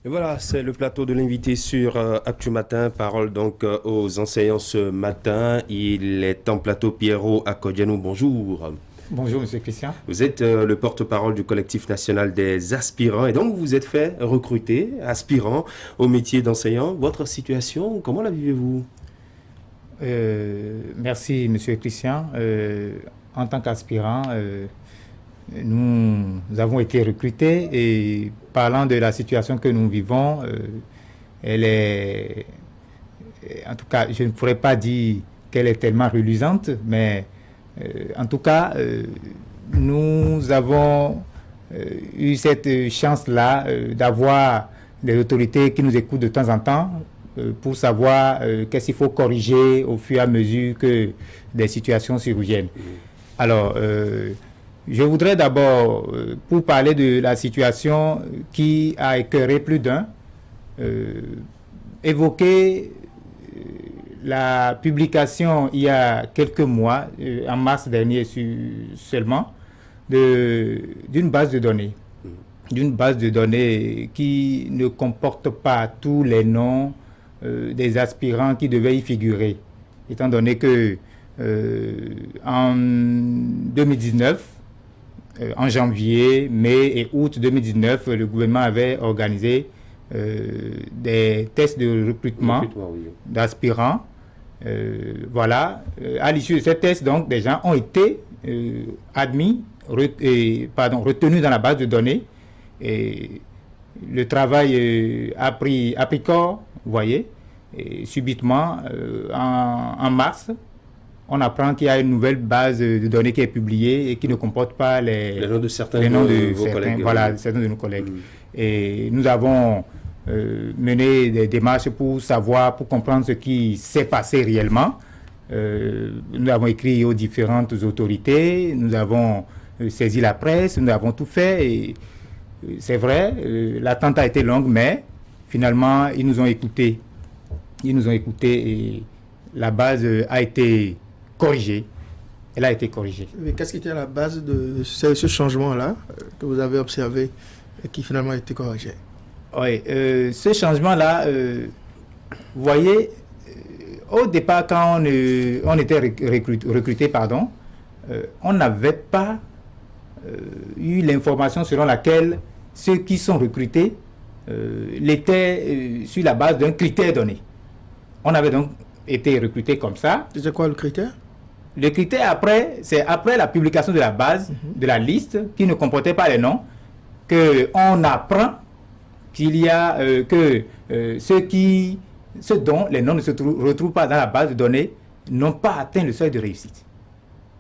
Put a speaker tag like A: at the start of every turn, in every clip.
A: Et voilà, c'est le plateau de l'invité sur Actu Matin. Parole donc aux enseignants ce matin. Il est en plateau Pierrot Akodianou. Bonjour.
B: Bonjour, Monsieur Christian.
A: Vous êtes le porte-parole du collectif national des aspirants et donc vous vous êtes fait recruter, aspirant au métier d'enseignant. Votre situation, comment la vivez-vous?
B: Merci, Monsieur Christian. En tant qu'aspirant, nous avons été recrutés et parlant de la situation que nous vivons, elle est, en tout cas, je ne pourrais pas dire qu'elle est tellement reluisante, mais en tout cas, nous avons eu cette chance-là d'avoir des autorités qui nous écoutent de temps en temps pour savoir qu'est-ce qu'il faut corriger au fur et à mesure que des situations surviennent. Alors, je voudrais d'abord, pour parler de la situation qui a écœuré plus d'un, évoquer la publication il y a quelques mois, en mars dernier seulement, d'une base de données. D'une base de données qui ne comporte pas tous les noms des aspirants qui devaient y figurer. Étant donné que en 2019, en janvier, mai et août 2019, le gouvernement avait organisé des tests de recrutement d'aspirants. Voilà. À l'issue de ces tests, donc, des gens ont été admis, retenus dans la base de données. Et le travail a pris corps, vous voyez. Et subitement, en mars, on apprend qu'il y a une nouvelle base de données qui est publiée et qui ne comporte pas les
A: noms de certains
B: de
A: vos collègues.
B: Voilà, certains de nos collègues. Et nous avons mené des démarches pour savoir, pour comprendre ce qui s'est passé réellement. Nous avons écrit aux différentes autorités, nous avons saisi la presse, nous avons tout fait. Et c'est vrai, l'attente a été longue, mais finalement, ils nous ont écoutés. Ils nous ont écoutés et la base a été corrigée. Elle a été corrigée.
C: Mais qu'est-ce qui était à la base de ce changement-là que vous avez observé et qui finalement a été corrigé?
B: Oui, ce changement-là, vous voyez, au départ, quand on était recruté, on n'avait pas eu l'information selon laquelle ceux qui sont recrutés l'étaient sur la base d'un critère donné. On avait donc été recrutés comme ça.
C: C'est quoi le critère?
B: Le critère c'est après la publication de la base, de la liste, qui ne comportait pas les noms, qu'on apprend qu'il y a ceux dont les noms ne se retrouvent pas dans la base de données n'ont pas atteint le seuil de réussite.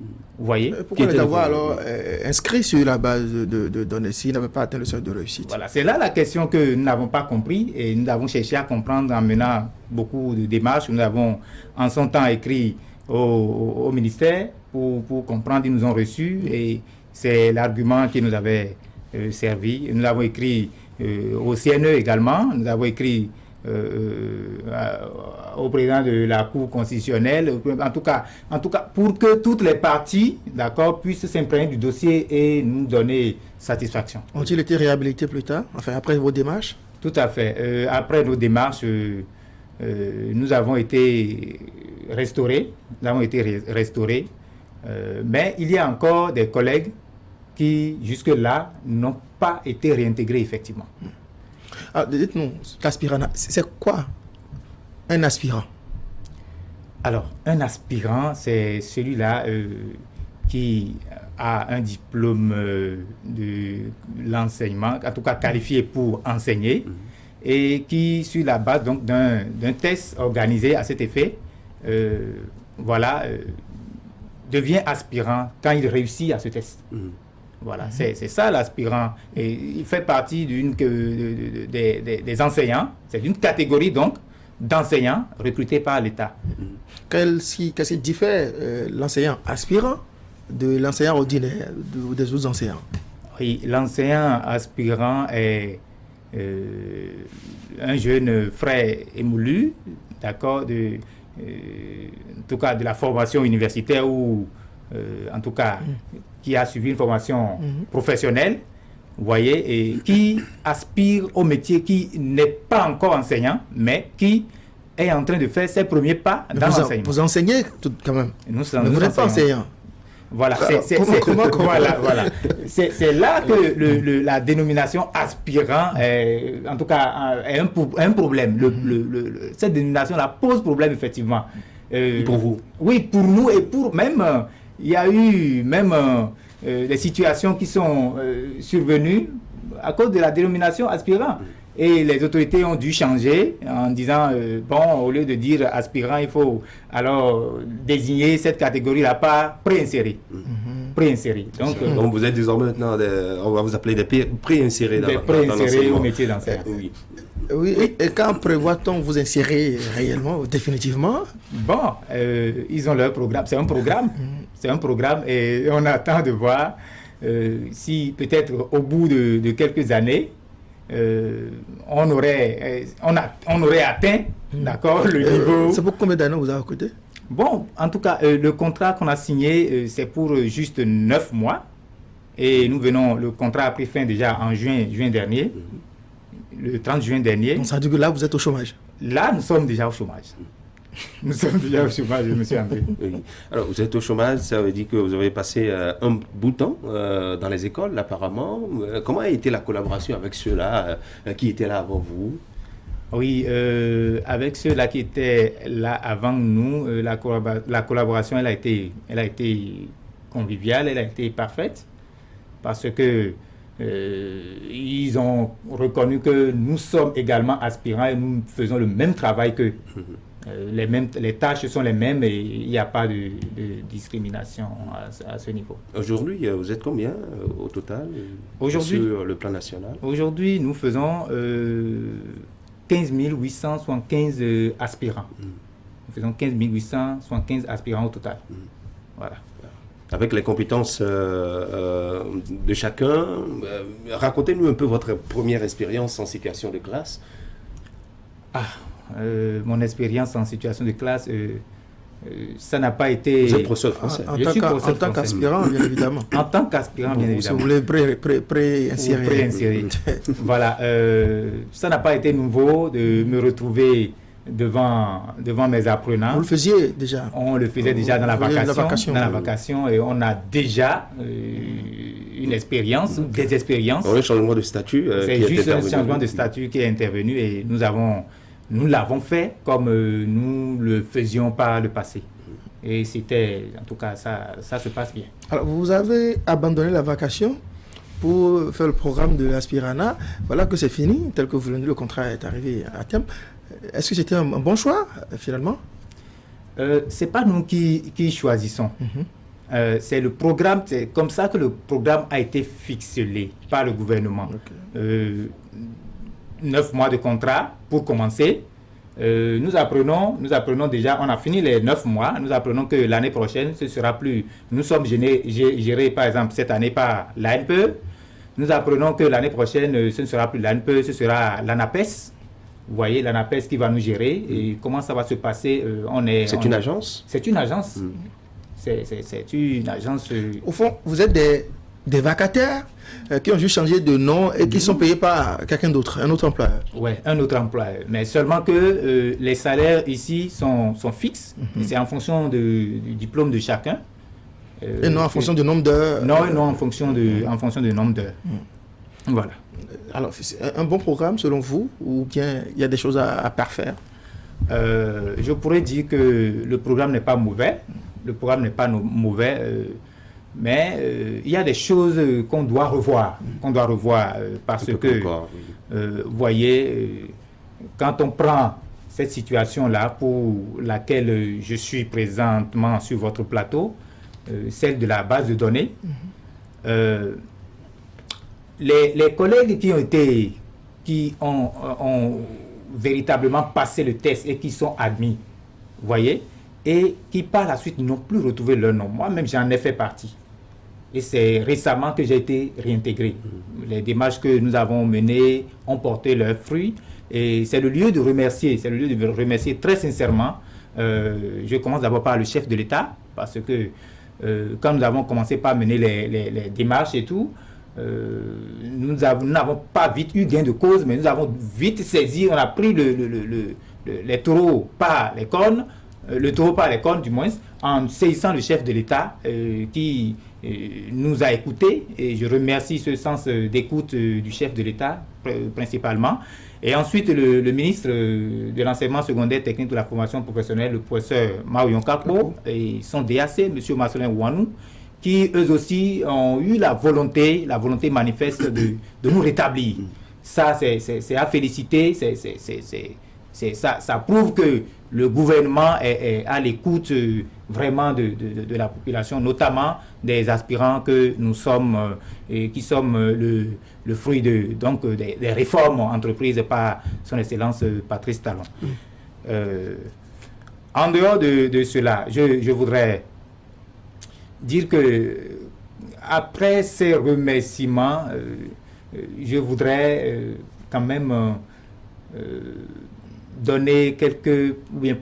B: Vous voyez?
C: Pourquoi les avoir alors inscrits sur la base de données s'ils n'avaient pas atteint le seuil de réussite?
B: Voilà, c'est là la question que nous n'avons pas compris et nous avons cherché à comprendre en menant beaucoup de démarches. Nous avons en son temps écrit au ministère pour comprendre. Ils nous ont reçus et c'est l'argument qui nous avait servi. Nous avons écrit au CNE également. Nous avons écrit au président de la Cour constitutionnelle, en tout cas, pour que toutes les parties, d'accord, puissent s'imprégner du dossier et nous donner satisfaction.
C: Ont-ils été réhabilités plus tard, enfin après vos démarches?
B: Tout à fait. Après nos démarches, nous avons été restaurés. Mais il y a encore des collègues qui, jusque-là, n'ont pas été réintégrés effectivement.
C: Ah, dites-nous, l'aspirant, c'est quoi un aspirant?
B: Alors, un aspirant, c'est celui-là qui a un diplôme de l'enseignement, en tout cas qualifié pour enseigner, et qui, sur la base donc d'un test organisé à cet effet, devient aspirant quand il réussit à ce test. Voilà, c'est ça l'aspirant. Et il fait partie des enseignants. C'est une catégorie donc d'enseignants recrutés par l'État.
C: Qu'est-ce qui diffère l'enseignant aspirant de l'enseignant ordinaire, des autres enseignants?
B: Oui, l'enseignant aspirant est un jeune frais émoulu, d'accord, en tout cas de la formation universitaire ou en tout cas qui a suivi une formation professionnelle vous voyez, et qui aspire au métier, qui n'est pas encore enseignant, mais qui est en train de faire ses premiers pas dans l'enseignement.
C: Vous enseignez tout, quand même.
B: Nous
C: vous n'êtes pas enseignant.
B: Voilà, voilà. C'est là que la dénomination aspirant, en tout cas, est un problème. Cette dénomination-là pose problème, effectivement.
A: Pour vous?
B: Oui, pour nous et pour même, il y a eu même des situations qui sont survenues à cause de la dénomination aspirant. Et les autorités ont dû changer en disant, bon, au lieu de dire aspirant, il faut alors désigner cette catégorie-là par préinséré. Préinséré. Donc
A: vous êtes désormais maintenant, on va vous appeler des préinsérés dans
B: préinsérés au métier d'enseignant.
A: Oui.
C: Oui, et quand prévoit-on vous insérer réellement, définitivement?
B: Bon, ils ont leur programme. C'est un programme. C'est un programme et on attend de voir si peut-être au bout de quelques années, on aurait atteint, d'accord, le niveau.
C: C'est pour combien d'années vous avez recruté?
B: Bon, en tout cas, le contrat qu'on a signé, c'est pour juste 9 mois. Et le contrat a pris fin déjà en juin dernier, le 30 juin dernier.
C: Donc ça veut dire que là, vous êtes au chômage?
B: Là, nous sommes déjà au chômage. Nous sommes déjà au chômage, M. André.
A: Oui. Alors, vous êtes au chômage, ça veut dire que vous avez passé un bout de temps dans les écoles, apparemment. Comment a été la collaboration avec ceux-là qui étaient là avant vous?
B: Oui, avec ceux-là qui étaient là avant nous, la collaboration, elle a été conviviale, elle a été parfaite, parce que ils ont reconnu que nous sommes également aspirants et nous faisons le même travail qu'eux. Les tâches sont les mêmes et il n'y a pas de discrimination à ce niveau.
A: Aujourd'hui, vous êtes combien au total sur le plan national? Aujourd'hui,
B: nous faisons 15 875 aspirants. Nous faisons 15 875 aspirants au total. Voilà.
A: Avec les compétences de chacun, racontez-nous un peu votre première expérience en situation de classe.
B: Mon expérience en situation de classe, ça n'a pas été...
A: Vous êtes professeur de français.
C: En tant qu'aspirant, bien évidemment.
B: En tant qu'aspirant, bien évidemment.
C: Si vous voulez pré-insérer.
B: Voilà. Ça n'a pas été nouveau de me retrouver devant mes apprenants.
C: Vous le faisiez déjà?
B: On le faisait déjà dans la vacation et on a déjà une expérience, des expériences.
A: Un changement de statut.
B: C'est juste un changement de statut qui est intervenu et nous l'avons fait comme nous le faisions par le passé. Et c'était, en tout cas, ça se passe bien.
C: Alors, vous avez abandonné la vacation pour faire le programme de l'aspirana. Voilà que c'est fini, tel que vous l'avez dit, le contrat est arrivé à terme. Est-ce que c'était un bon choix, finalement?
B: Ce n'est pas nous qui choisissons. C'est le programme, c'est comme ça que le programme a été ficelé par le gouvernement. 9 mois de contrat pour commencer. Nous apprenons déjà, on a fini les 9 mois, nous apprenons que l'année prochaine, ce sera plus... Nous sommes gérés, par exemple, cette année par l'ANPE. Nous apprenons que l'année prochaine, ce ne sera plus l'ANPE, ce sera l'ANAPES. Vous voyez, l'ANAPES qui va nous gérer. Et comment ça va se passer?
A: C'est une agence?
B: C'est une agence. C'est une agence...
C: Au fond, vous êtes des vacataires qui ont juste changé de nom et qui sont payés par quelqu'un d'autre, un autre employeur.
B: Oui, un autre employeur. Mais seulement que les salaires ici sont fixes. Et c'est en fonction du diplôme de chacun.
C: Et non en fonction du nombre d'heures.
B: Non, en fonction du nombre d'heures. Voilà.
C: Alors, c'est un bon programme selon vous ou bien il y a des choses à parfaire?
B: Je pourrais dire que le programme n'est pas mauvais. Le programme n'est pas mauvais. Mais il y a des choses qu'on doit revoir. Parce que, vous voyez, quand on prend cette situation-là pour laquelle je suis présentement sur votre plateau, celle de la base de données, les collègues qui ont véritablement passé le test et qui sont admis, vous voyez, et qui par la suite n'ont plus retrouvé leur nom. Moi-même, j'en ai fait partie. Et c'est récemment que j'ai été réintégré. Les démarches que nous avons menées ont porté leurs fruits. Et c'est le lieu de remercier, très sincèrement. Je commence d'abord par le chef de l'État, parce que quand nous avons commencé par mener les démarches et tout, nous n'avons pas vite eu gain de cause, mais nous avons vite saisi, on a pris les taureaux par les cornes, le taureau par les cornes du moins, en saisissant le chef de l'État qui nous a écoutés, et je remercie ce sens d'écoute du chef de l'État principalement. Et ensuite le ministre de l'enseignement secondaire technique de la formation professionnelle, le professeur Marion Kakbo, et son DAC, M. Marcelin Ouanou, qui eux aussi ont eu la volonté manifeste de nous rétablir. Ça, c'est à féliciter, ça prouve que le gouvernement est à l'écoute vraiment de la population, notamment des aspirants que nous sommes, et qui sommes le fruit des réformes entreprises par son Excellence Patrice Talon. En dehors de cela, je voudrais dire que après ces remerciements, je voudrais quand même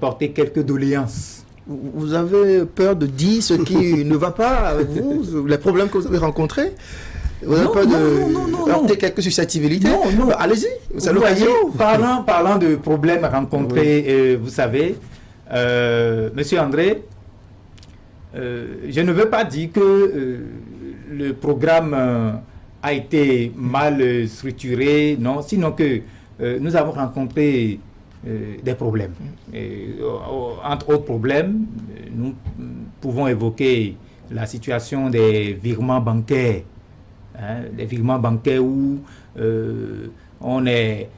B: porter quelques doléances.
C: Vous avez peur de dire ce qui ne va pas avec vous, les problèmes que vous avez rencontrés? Vous avez peur de heurter quelques susceptibilités?
B: Non.
C: Allez-y, c'est
B: l'occasion. Parlant de problèmes rencontrés, vous savez, Monsieur André, je ne veux pas dire que le programme a été mal structuré, non, sinon que nous avons rencontré des problèmes. Entre autres problèmes, nous pouvons évoquer la situation des virements bancaires. Des virements bancaires où on est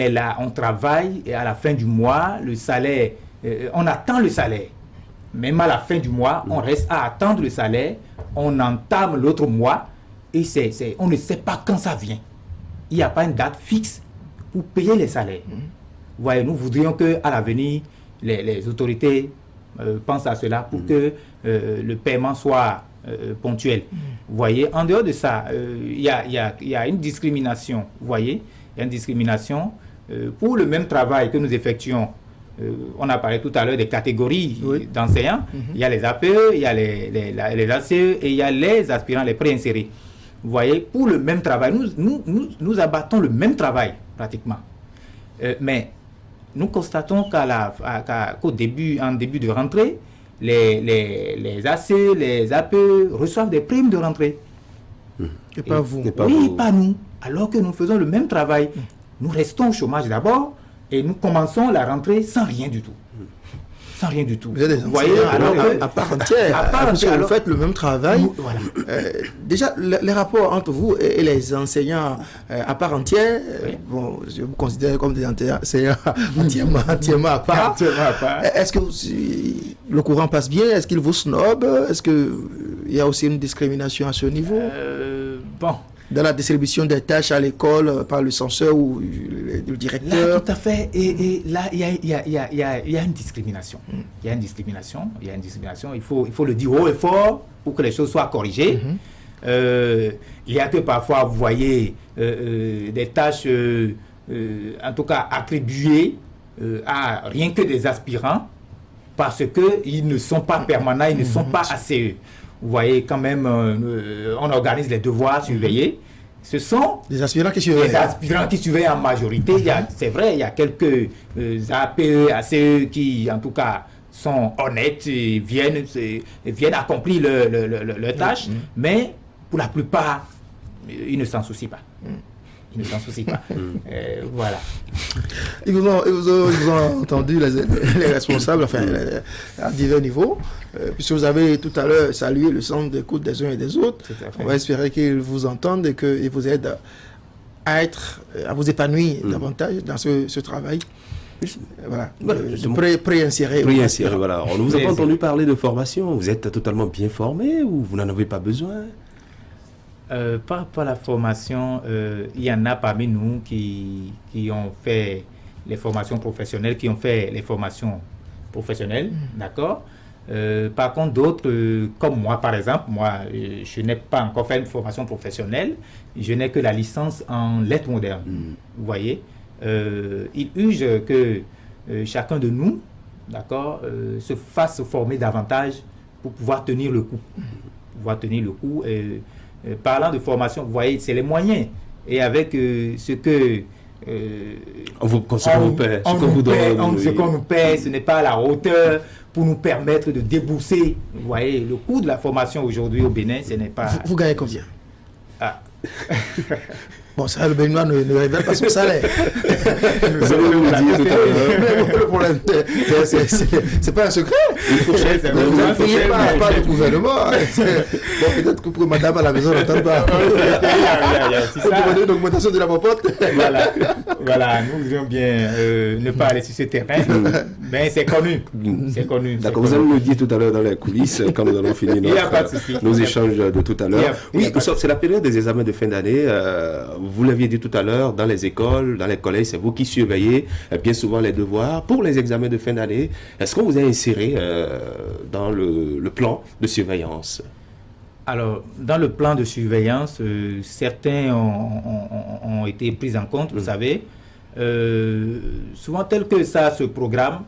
B: là, on travaille, et à la fin du mois, le salaire, on attend le salaire. Même à la fin du mois, on reste à attendre le salaire, on entame l'autre mois, et on ne sait pas quand ça vient. Il n'y a pas une date fixe pour payer les salaires. Voyez, nous voudrions qu'à l'avenir, les autorités pensent à cela pour que le paiement soit ponctuel. Vous voyez, en dehors de ça, il y a une discrimination. Vous voyez, il y a une discrimination pour le même travail que nous effectuons. On a parlé tout à l'heure des catégories d'enseignants. Il y a les APE, il y a les ACE et il y a les aspirants, les préinsérés. Vous voyez, pour le même travail, nous abattons le même travail pratiquement. Mais nous constatons qu'en début de rentrée, les AC, les APE reçoivent des primes de rentrée.
C: Et pas vous.
B: Pas nous. Alors que nous faisons le même travail. Nous restons au chômage d'abord et nous commençons la rentrée sans rien du tout. Sans rien du tout.
C: Vous êtes des enseignants à part entière. Parce que vous faites le même travail.
B: Voilà.
C: Déjà, les rapports entre vous et les enseignants à part entière, bon, je vous considère comme des enseignants entièrement à part. Est-ce que le courant passe bien? Est-ce qu'il vous snob? Est-ce qu'il y a aussi une discrimination à ce niveau?
B: Bon.
C: Dans la distribution des tâches à l'école par le censeur ou le directeur?
B: Là, tout à fait. Et là, il y a une discrimination. Il y a une discrimination. Il faut le dire haut et fort pour que les choses soient corrigées. Il y a que parfois, vous voyez, des tâches, en tout cas, attribuées à rien que des aspirants parce qu'ils ne sont pas permanents, ils ne sont pas ACE. Vous voyez, quand même, on organise les devoirs surveillés. Ce sont
C: des aspirants qui surveillent.
B: Les aspirants qui surveillent en majorité. C'est vrai, il y a quelques APE, ACE qui, en tout cas, sont honnêtes et viennent accomplir leur tâche. Mais pour la plupart, ils ne s'en soucient pas. Ils ne s'en soucient pas. Voilà.
C: Ils vous ont entendu, les responsables, enfin, à divers niveaux, puisque vous avez tout à l'heure salué le centre d'écoute des uns et des autres. On va espérer qu'ils vous entendent et qu'ils vous aident à vous épanouir davantage dans ce travail. Voilà, préinsérer.
A: Voilà. On vous a pas entendu parler de formation. Vous êtes totalement bien formé ou vous n'en avez pas besoin?
B: Par rapport à la formation, il y en a parmi nous qui ont fait les formations professionnelles, d'accord. Par contre, d'autres, comme moi par exemple, je n'ai pas encore fait une formation professionnelle, je n'ai que la licence en lettres modernes. Vous voyez, il urge que chacun de nous, d'accord, se fasse former davantage pour pouvoir tenir le coup. parlant de formation, vous voyez, c'est les moyens. Et avec ce que...
A: ce
B: qu'on nous paie, ce n'est pas à la hauteur pour nous permettre de débourser. Vous voyez, le coût de la formation aujourd'hui au Bénin, ce n'est pas...
C: Vous gagnez combien?
B: Bon,
C: ça, le Béninois ne révèle pas son salaire.
A: Vous avez dit tout à l'heure.
C: Le problème, c'est pas un secret. Vous ne payez pas le gouvernement. Bon, peut-être que pour madame à la maison, on n'entend pas.
B: C'est ça.
C: Vous une augmentation de la popote.
B: Voilà, nous voudrions bien ne pas aller sur ce terrain, mais c'est connu.
A: D'accord, vous allez nous dire tout à l'heure dans les coulisses, quand nous allons finir nos échanges de tout à l'heure. Oui, c'est la période des examens de fin d'année. Vous l'aviez dit tout à l'heure, dans les écoles, dans les collèges, c'est vous qui surveillez bien souvent les devoirs. Pour les examens de fin d'année, est-ce qu'on vous a inséré dans le plan de surveillance?
B: Alors, dans le plan de surveillance, certains ont été pris en compte, vous savez. Souvent, tel que ça se programme,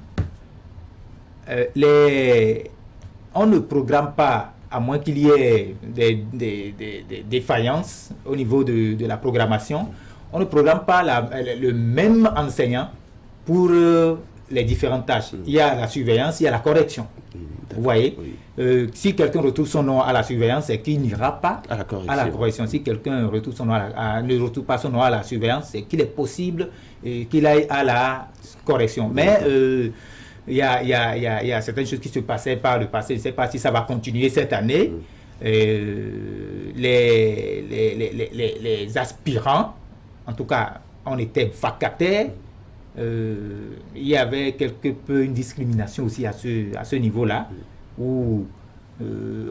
B: on ne programme pas, à moins qu'il y ait des défaillances au niveau de la programmation, on ne programme pas le même enseignant pour les différentes tâches. Il y a la surveillance, il y a la correction. Vous voyez, si quelqu'un retrouve son nom à la surveillance, c'est qu'il n'ira pas à la correction. Si quelqu'un retrouve son nom ne retrouve pas son nom à la surveillance, c'est qu'il est possible qu'il aille à la correction. Mais il y a certaines choses qui se passaient par le passé. Je ne sais pas si ça va continuer cette année. Les aspirants, en tout cas, on était vacataires. Il y avait quelque peu une discrimination aussi à ce niveau-là, où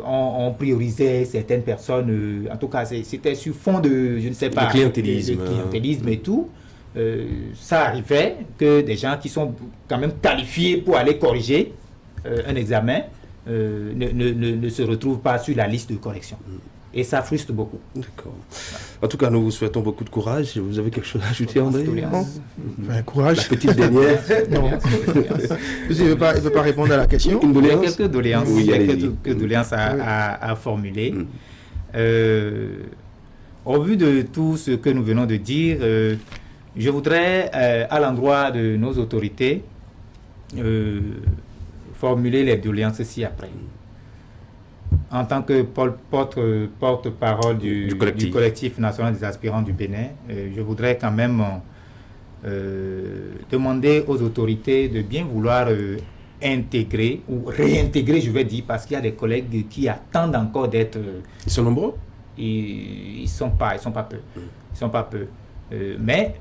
B: on priorisait certaines personnes. En tout cas, c'était sur fond de, je ne sais pas,
A: de clientélisme
B: et tout. Ça arrivait que des gens qui sont quand même qualifiés pour aller corriger un examen ne se retrouvent pas sur la liste de correction. Et ça frustre beaucoup.
A: D'accord. En tout cas, nous vous souhaitons beaucoup de courage. Vous avez quelque chose à ajouter, André?
C: Courage.
A: La petite dernière.
C: Non. Il ne veut pas répondre à la question.
B: Il y a quelques doléances, quelques doléances à formuler. Au vu de tout ce que nous venons de dire, je voudrais, à l'endroit de nos autorités, formuler les doléances ci-après. En tant que porte-parole du collectif national des aspirants du Bénin, je voudrais quand même demander aux autorités de bien vouloir intégrer ou réintégrer, je vais dire, parce qu'il y a des collègues qui attendent encore d'être...
A: Ils sont nombreux?
B: Ils sont pas peu. Mais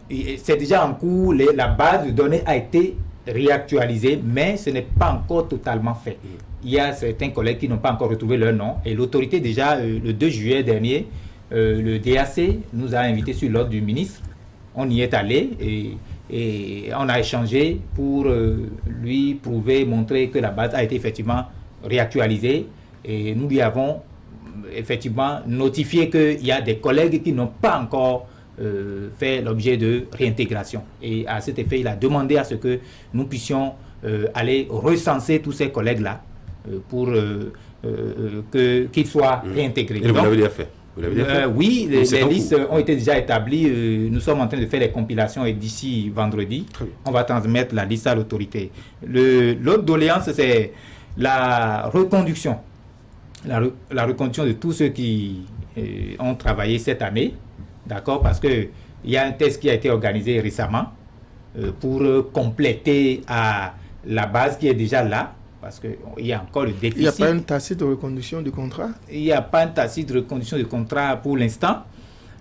B: c'est déjà en cours, la base de données a été réactualisée, mais ce n'est pas encore totalement fait. Il y a certains collègues qui n'ont pas encore retrouvé leur nom, et l'autorité déjà, le 2 juillet dernier, le DAC nous a invités sur l'ordre du ministre. On y est allé et on a échangé pour lui prouver, montrer que la base a été effectivement réactualisée, et nous lui avons effectivement notifié qu'il y a des collègues qui n'ont pas encore fait l'objet de réintégration. Et à cet effet, il a demandé à ce que nous puissions aller recenser tous ces collègues-là pour qu'ils soient réintégrés.
A: Et vous l'avez déjà fait?
B: Oui, les listes ont été déjà établies. Nous sommes en train de faire les compilations et d'ici vendredi, on va transmettre la liste à l'autorité. L'autre doléance, c'est la reconduction. La reconduction de tous ceux qui ont travaillé cette année, d'accord, parce qu'il y a un test qui a été organisé récemment pour compléter à la base qui est déjà là, parce qu'il y a encore le déficit.
C: Il n'y a pas une tacite de reconduction du contrat?
B: Il n'y a pas une tacite de reconduction du contrat pour l'instant,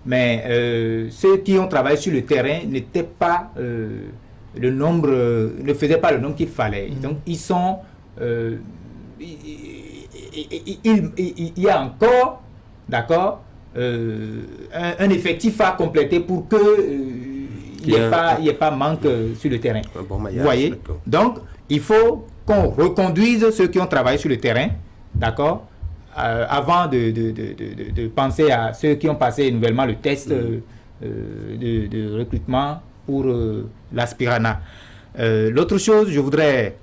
B: mais ceux qui ont travaillé sur le terrain n'étaient pas le nombre, ne faisaient pas le nombre qu'il fallait. Donc ils sont... il y a encore, d'accord, un effectif à compléter pour que il n'y ait pas manque sur le terrain.
A: Bon maillage,
B: vous voyez? Donc, il faut qu'on reconduise ceux qui ont travaillé sur le terrain, d'accord, avant de penser à ceux qui ont passé nouvellement le test de recrutement pour l'aspirana. L'autre chose, je voudrais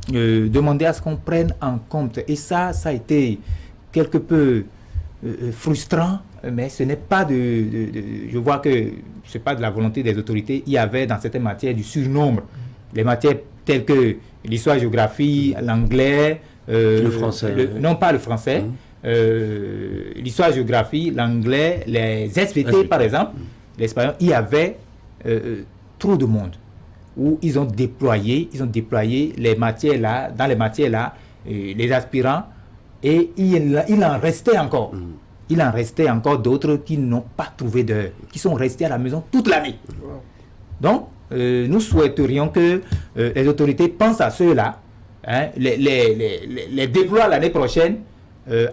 B: demander à ce qu'on prenne en compte, et ça a été quelque peu frustrant, mais ce n'est pas je vois que ce n'est pas de la volonté des autorités. Il y avait dans certaines matières du surnombre. Les matières telles que l'histoire-géographie, l'anglais,
A: le français.
B: Non, pas le français. L'histoire-géographie, l'anglais, les SVT par exemple, l'espagnol, il y avait trop de monde où ils ont déployé les matières là, dans les matières là, les aspirants, et il en restait encore. Il en restait encore d'autres qui n'ont pas trouvé d'heure, qui sont restés à la maison toute l'année. Donc, nous souhaiterions que les autorités pensent à ceux-là, hein, les déploient l'année prochaine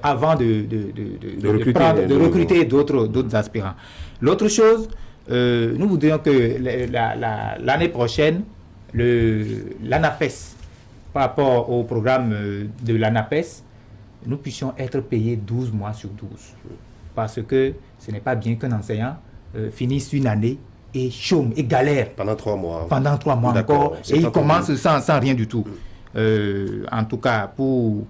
B: avant de recruter d'autres aspirants. L'autre chose, nous voudrions que l'année prochaine, l'ANAPES, par rapport au programme de l'ANAPES, nous puissions être payés 12 mois sur 12. Parce que ce n'est pas bien qu'un enseignant finisse une année et chôme et galère.
A: Pendant 3 mois.
B: Pendant 3 mois encore. Et il commence sans rien du tout. En tout cas, pour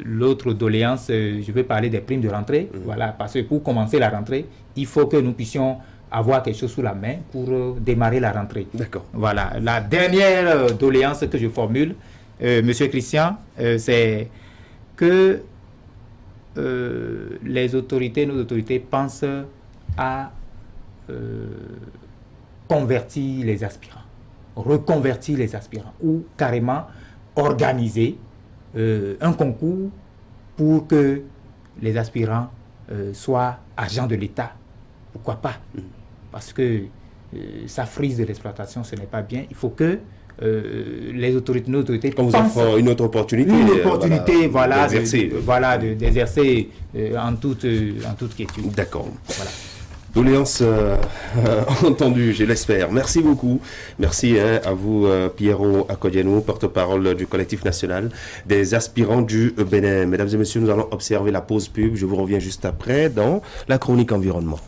B: l'autre doléance, je vais parler des primes de rentrée. Voilà, parce que pour commencer la rentrée, il faut que nous puissions avoir quelque chose sous la main pour démarrer la rentrée.
A: D'accord.
B: Voilà. La dernière doléance que je formule, Monsieur Christian, c'est que nos autorités pensent à convertir les aspirants, reconvertir les aspirants, ou carrément organiser un concours pour que les aspirants soient agents de l'État. Pourquoi pas? Parce que ça frise de l'exploitation, ce n'est pas bien. Il faut que nos autorités
A: qu'on vous offre une autre opportunité,
B: d'exercer en toute quiétude.
A: D'accord. Voilà. Doléance entendue, je l'espère. Merci beaucoup. Merci à vous, Pierrot Akodianou, porte-parole du collectif national des aspirants du Bénin. Mesdames et messieurs, nous allons observer la pause pub. Je vous reviens juste après dans la chronique environnement.